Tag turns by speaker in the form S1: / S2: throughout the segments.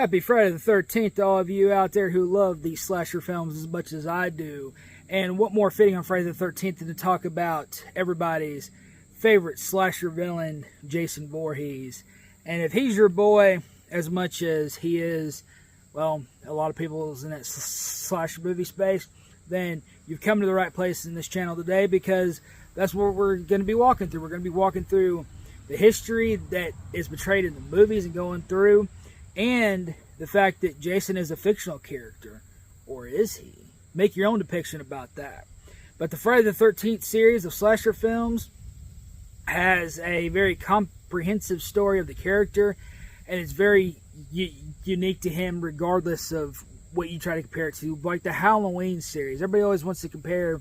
S1: Happy Friday the 13th to all of you out there who love these slasher films as much as I do. And what more fitting on Friday the 13th than to talk about everybody's favorite slasher villain, Jason Voorhees. And if he's your boy as much as he is, well, a lot of people is in that slasher movie space, then you've come to the right place in this channel today, because that's what we're going to be walking through. We're going to be walking through the history that is portrayed in the movies and going through, and the fact that Jason is a fictional character. Or is he? Make your own depiction about that. But the Friday the 13th series of slasher films has a very comprehensive story of the character, and it's very unique to him regardless of what you try to compare it to. Like the Halloween series, everybody always wants to compare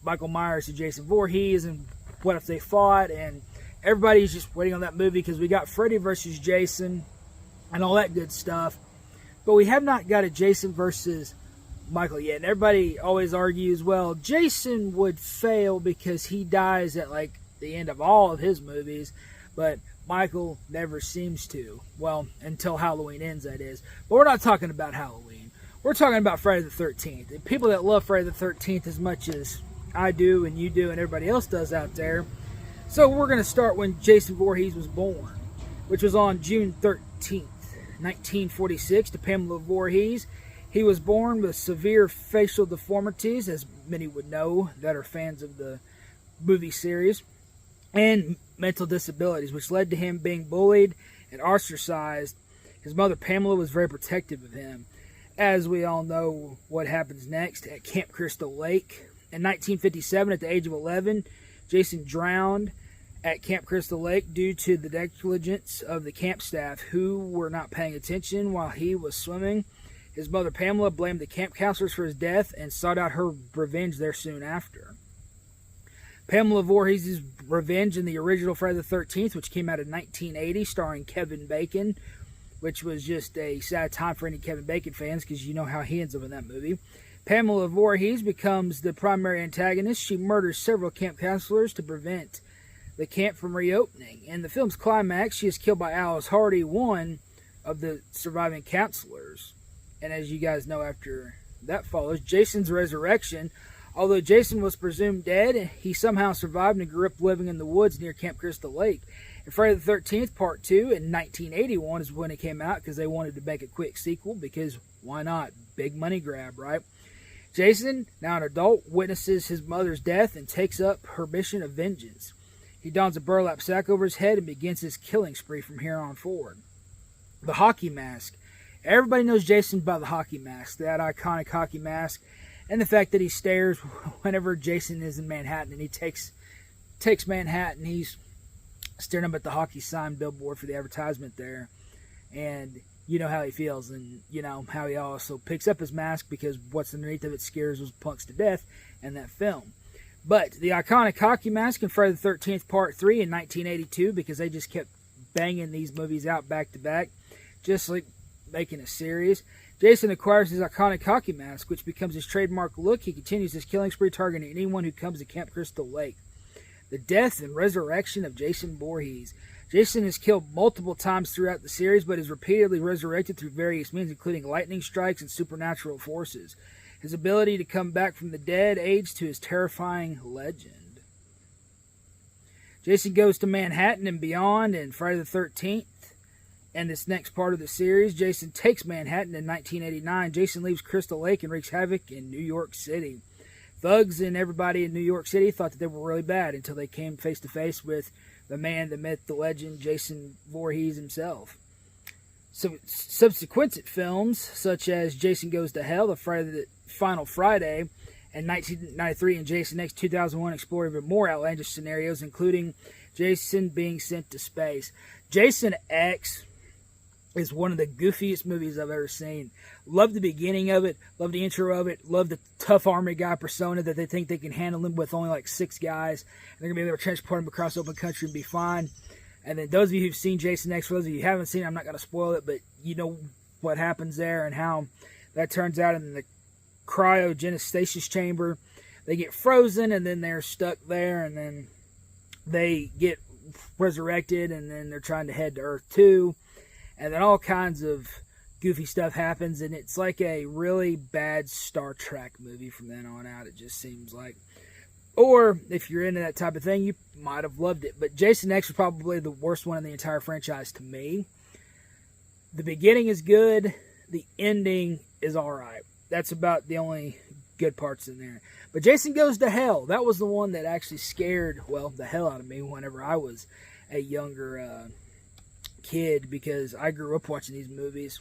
S1: Michael Myers to Jason Voorhees and what if they fought, and everybody's just waiting on that movie because we got Freddy versus Jason and all that good stuff, but we have not got a Jason versus Michael yet. And everybody always argues, well, Jason would fail because he dies at like the end of all of his movies, but Michael never seems to. Well, until Halloween ends, that is. But we're not talking about Halloween. We're talking about Friday the 13th. And people that love Friday the 13th as much as I do and you do and everybody else does out there. So we're going to start when Jason Voorhees was born, which was on June 13th. 1946, to Pamela Voorhees. He was born with severe facial deformities, as many would know that are fans of the movie series, and mental disabilities, which led to him being bullied and ostracized. His mother, Pamela, was very protective of him. As we all know what happens next at Camp Crystal Lake. In 1957, at the age of 11, Jason drowned at Camp Crystal Lake due to the negligence of the camp staff, who were not paying attention while he was swimming. His mother, Pamela, blamed the camp counselors for his death and sought out her revenge there soon after. Pamela Voorhees' revenge in the original Friday the 13th, which came out in 1980, starring Kevin Bacon, which was just a sad time for any Kevin Bacon fans, because you know how he ends up in that movie. Pamela Voorhees becomes the primary antagonist. She murders several camp counselors to prevent the camp from reopening. In the film's climax, she is killed by Alice Hardy, one of the surviving counselors. And as you guys know, after that follows Jason's resurrection. Although Jason was presumed dead, he somehow survived and grew up living in the woods near Camp Crystal Lake. And Friday the 13th Part 2 in 1981 is when it came out, because they wanted to make a quick sequel, because why not? Big money grab, right? Jason, now an adult, witnesses his mother's death and takes up her mission of vengeance. He dons a burlap sack over his head and begins his killing spree from here on forward. The hockey mask. Everybody knows Jason by the hockey mask, that iconic hockey mask, and the fact that he stares whenever Jason is in Manhattan, and he takes Manhattan. He's staring up at the hockey sign billboard for the advertisement there, and you know how he feels, and you know how he also picks up his mask, because what's underneath of it scares those punks to death in that film. But the iconic hockey mask in Friday the 13th Part 3 in 1982, because they just kept banging these movies out back to back, just like making a series. Jason acquires his iconic hockey mask, which becomes his trademark look. He continues his killing spree, targeting anyone who comes to Camp Crystal Lake. The death and resurrection of Jason Voorhees. Jason is killed multiple times throughout the series, but is repeatedly resurrected through various means, including lightning strikes and supernatural forces. His ability to come back from the dead aids to his terrifying legend. Jason goes to Manhattan and beyond in Friday the 13th. And this next part of the series, Jason takes Manhattan in 1989. Jason leaves Crystal Lake and wreaks havoc in New York City. Thugs and everybody in New York City thought that they were really bad until they came face to face with the man, the myth, the legend, Jason Voorhees himself. So, subsequent films, such as Jason Goes to Hell, the Final Friday, and 1993, and Jason X 2001 explore even more outlandish scenarios, including Jason being sent to space. Jason X is one of the goofiest movies I've ever seen. Love the beginning of it, love the intro of it, love the tough army guy persona that they think they can handle him with only like 6 guys. And they're going to be able to transport him across open country and be fine. And then those of you who've seen Jason X, for those of you who haven't seen it, I'm not going to spoil it, but you know what happens there and how that turns out in the cryogenesis chamber. They get frozen, and then they're stuck there, and then they get resurrected, and then they're trying to head to Earth 2. And then all kinds of goofy stuff happens, and it's like a really bad Star Trek movie from then on out, it just seems like. Or, if you're into that type of thing, you might have loved it. But Jason X was probably the worst one in the entire franchise to me. The beginning is good. The ending is alright. That's about the only good parts in there. But Jason Goes to Hell, that was the one that actually scared, well, the hell out of me whenever I was a younger kid, because I grew up watching these movies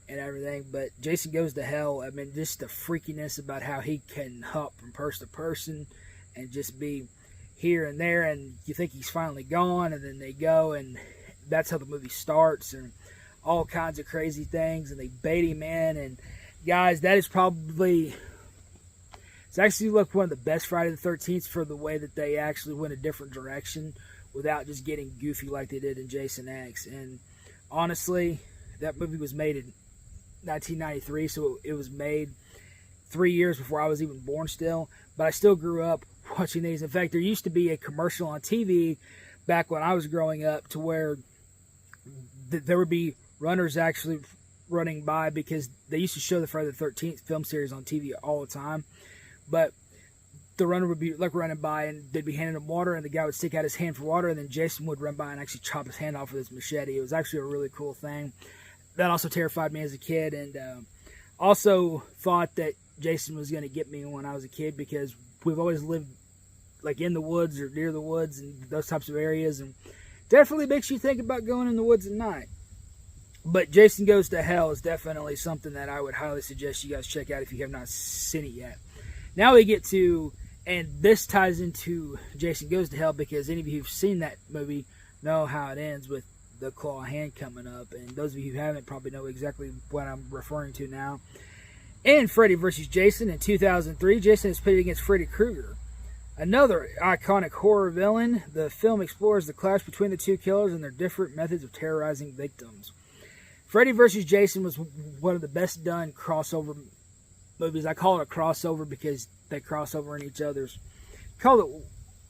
S1: and everything. But Jason Goes to Hell, I mean, just the freakiness about how he can hop from person to person and just be here and there, and you think he's finally gone, and then they go, and that's how the movie starts, and all kinds of crazy things, and they bait him in. And guys, that is probably, it's actually like one of the best Friday the 13th for the way that they actually went a different direction without just getting goofy like they did in Jason X. And honestly, that movie was made in 1993, so it was made 3 years before I was even born still, but I still grew up watching these. In fact, there used to be a commercial on TV back when I was growing up to where there would be runners actually running by, because they used to show the Friday the 13th film series on TV all the time. But the runner would be like running by, and they'd be handing him water, and the guy would stick out his hand for water, and then Jason would run by and actually chop his hand off with his machete. It was actually a really cool thing. That also terrified me as a kid, and also thought that Jason was going to get me when I was a kid, because we've always lived like in the woods or near the woods and those types of areas, and definitely makes you think about going in the woods at night. But Jason Goes to Hell is definitely something that I would highly suggest you guys check out if you have not seen it yet. Now we get to, and this ties into Jason Goes to Hell, because any of you who've seen that movie know how it ends with the claw hand coming up, and those of you who haven't probably know exactly what I'm referring to now. In Freddy vs. Jason in 2003, Jason is pitted against Freddy Krueger, another iconic horror villain. The film explores the clash between the two killers and their different methods of terrorizing victims. Freddy vs. Jason was one of the best done crossover movies. I call it a crossover because they cross over in each other's. Call it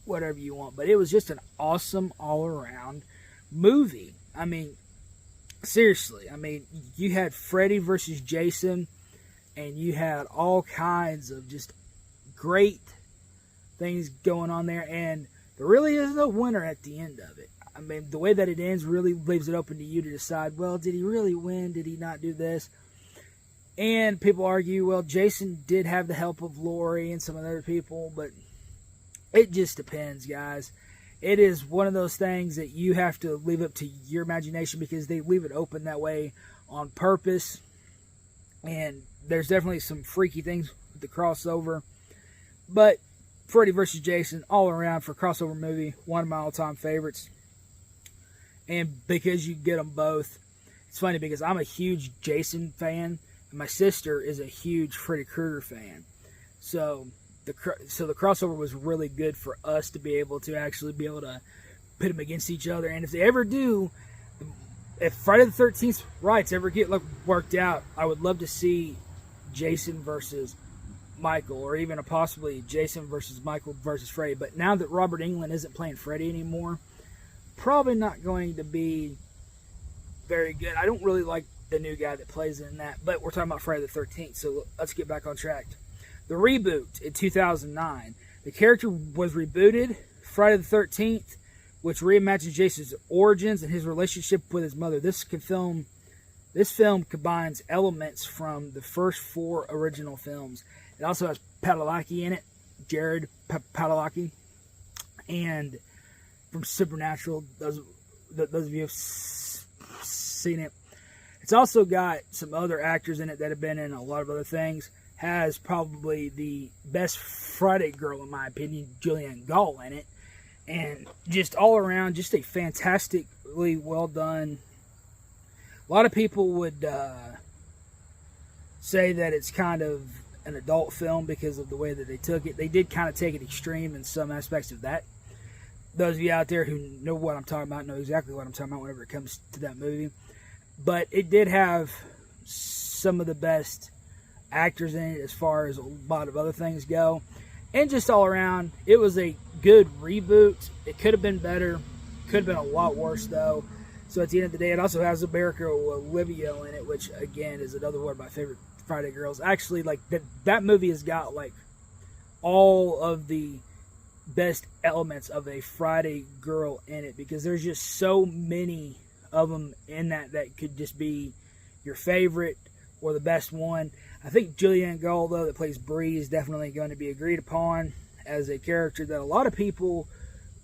S1: whatever you want, but it was just an awesome all-around movie. I mean, seriously. I mean, you had Freddy vs. Jason, and you had all kinds of just great things going on there, and there really is no winner at the end of it. I mean, the way that it ends really leaves it open to you to decide, well, did he really win? Did he not do this? And people argue, well, Jason did have the help of Laurie and some other people, but it just depends, guys. It is one of those things that you have to leave up to your imagination, because they leave it open that way on purpose. And there's definitely some freaky things with the crossover. But Freddy vs. Jason, all around for a crossover movie, one of my all-time favorites. And because you get them both, it's funny because I'm a huge Jason fan, and my sister is a huge Freddy Krueger fan. So the crossover was really good for us to be able to pit them against each other. And if they ever do, if Friday the 13th rights ever get worked out, I would love to see Jason versus Michael, or even possibly Jason versus Michael versus Freddy. But now that Robert Englund isn't playing Freddy anymore, probably not going to be very good. I don't really like the new guy that plays in that, but we're talking about Friday the 13th, so let's get back on track. The reboot in 2009. The character was rebooted, Friday the 13th, which reimagines Jason's origins and his relationship with his mother. This film combines elements from the first 4 original films. It also has Padalecki in it, Jared Padalecki, and from Supernatural. Those of you who have seen it. It's also got some other actors in it that have been in a lot of other things. Has probably the best Friday girl, in my opinion, Julianne Gall, in it. And just all around, just a fantastically well done. A lot of people would say that it's kind of an adult film because of the way that they took it. They did kind of take it extreme in some aspects of that. Those of you out there who know what I'm talking about know exactly what I'm talking about whenever it comes to that movie. But it did have some of the best actors in it as far as a lot of other things go. And just all around, it was a good reboot. It could have been better. Could have been a lot worse, though. So at the end of the day, it also has America Olivia in it, which again is another one of my favorite Friday girls. Actually, like that movie has got like all of the best elements of a Friday girl in it, because there's just so many of them in that could just be your favorite or the best one. I think Julianne Gould, though, that plays Bree, is definitely going to be agreed upon as a character that a lot of people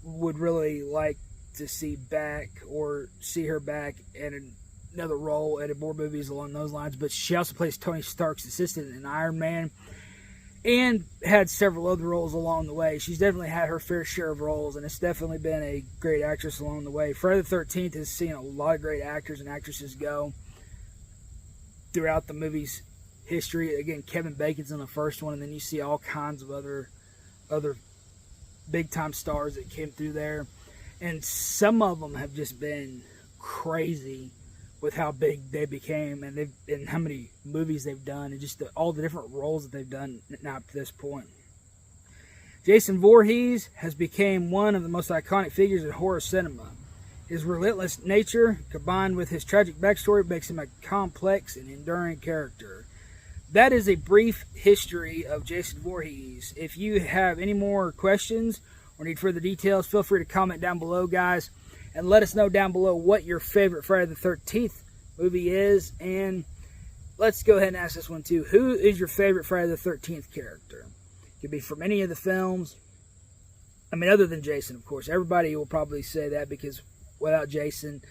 S1: would really like to see back, or see her back in another role in more movies along those lines. But she also plays Tony Stark's assistant in Iron Man, and had several other roles along the way. She's definitely had her fair share of roles, and it's definitely been a great actress along the way. Friday the 13th has seen a lot of great actors and actresses go throughout the movie's history. Again, Kevin Bacon's in the first one, and then you see all kinds of other big-time stars that came through there. And some of them have just been crazy with how big they became, and how many movies they've done, and just all the different roles that they've done now up to this point. Jason Voorhees has become one of the most iconic figures in horror cinema. His relentless nature, combined with his tragic backstory, makes him a complex and enduring character. That is a brief history of Jason Voorhees. If you have any more questions or need further details, feel free to comment down below, guys. And let us know down below what your favorite Friday the 13th movie is. And let's go ahead and ask this one too. Who is your favorite Friday the 13th character? It could be from any of the films. I mean, other than Jason, of course. Everybody will probably say that, because without Jason,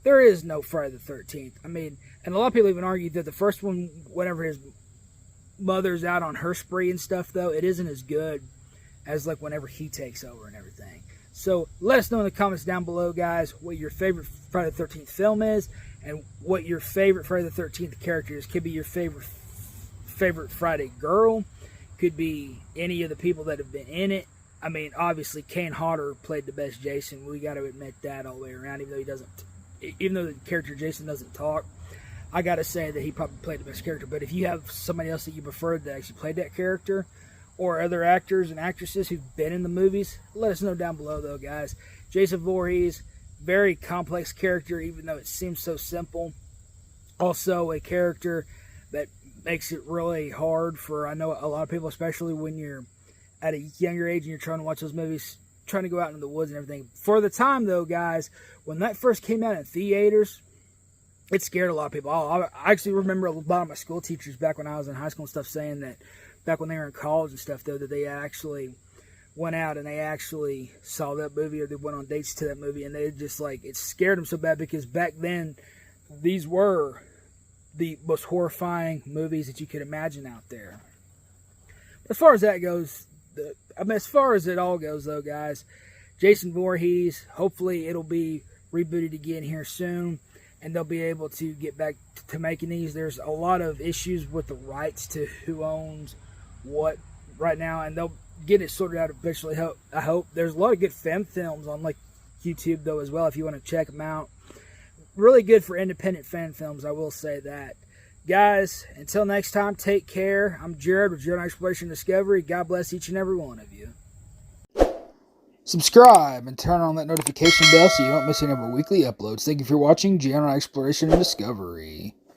S1: there is no Friday the 13th. I mean, and a lot of people even argue that the first one, whenever his mother's out on her spree and stuff, though, it isn't as good as like whenever he takes over and everything. So let us know in the comments down below, guys, what your favorite Friday the 13th film is, and what your favorite Friday the 13th character is. Could be your favorite Friday girl. Could be any of the people that have been in it. I mean, obviously, Kane Hodder played the best Jason. We got to admit that all the way around, even though the character Jason doesn't talk. I got to say that he probably played the best character. But if you have somebody else that you preferred that actually played that character, or other actors and actresses who've been in the movies, let us know down below, though, guys. Jason Voorhees, very complex character, even though it seems so simple. Also a character that makes it really hard for, I know, a lot of people, especially when you're at a younger age and you're trying to watch those movies, trying to go out into the woods and everything. For the time, though, guys, when that first came out in theaters, it scared a lot of people. I actually remember a lot of my school teachers back when I was in high school and stuff saying that, back when they were in college and stuff, though, that they actually went out and they actually saw that movie, or they went on dates to that movie, and they just, like, it scared them so bad, because back then, these were the most horrifying movies that you could imagine out there. As far as that goes, as far as it all goes, though, guys, Jason Voorhees, hopefully it'll be rebooted again here soon, and they'll be able to get back to making these. There's a lot of issues with the rights to who owns what right now, and they'll get it sorted out eventually. I hope. There's a lot of good fan films on like YouTube, though, as well, if you want to check them out. Really good for independent fan films, I will say that. Guys, until next time, take care. I'm Jared with Jared Exploration Discovery. God bless each and every one of you. Subscribe and turn on that notification bell so you don't miss any of our weekly uploads. Thank you for watching Jared Exploration and Discovery.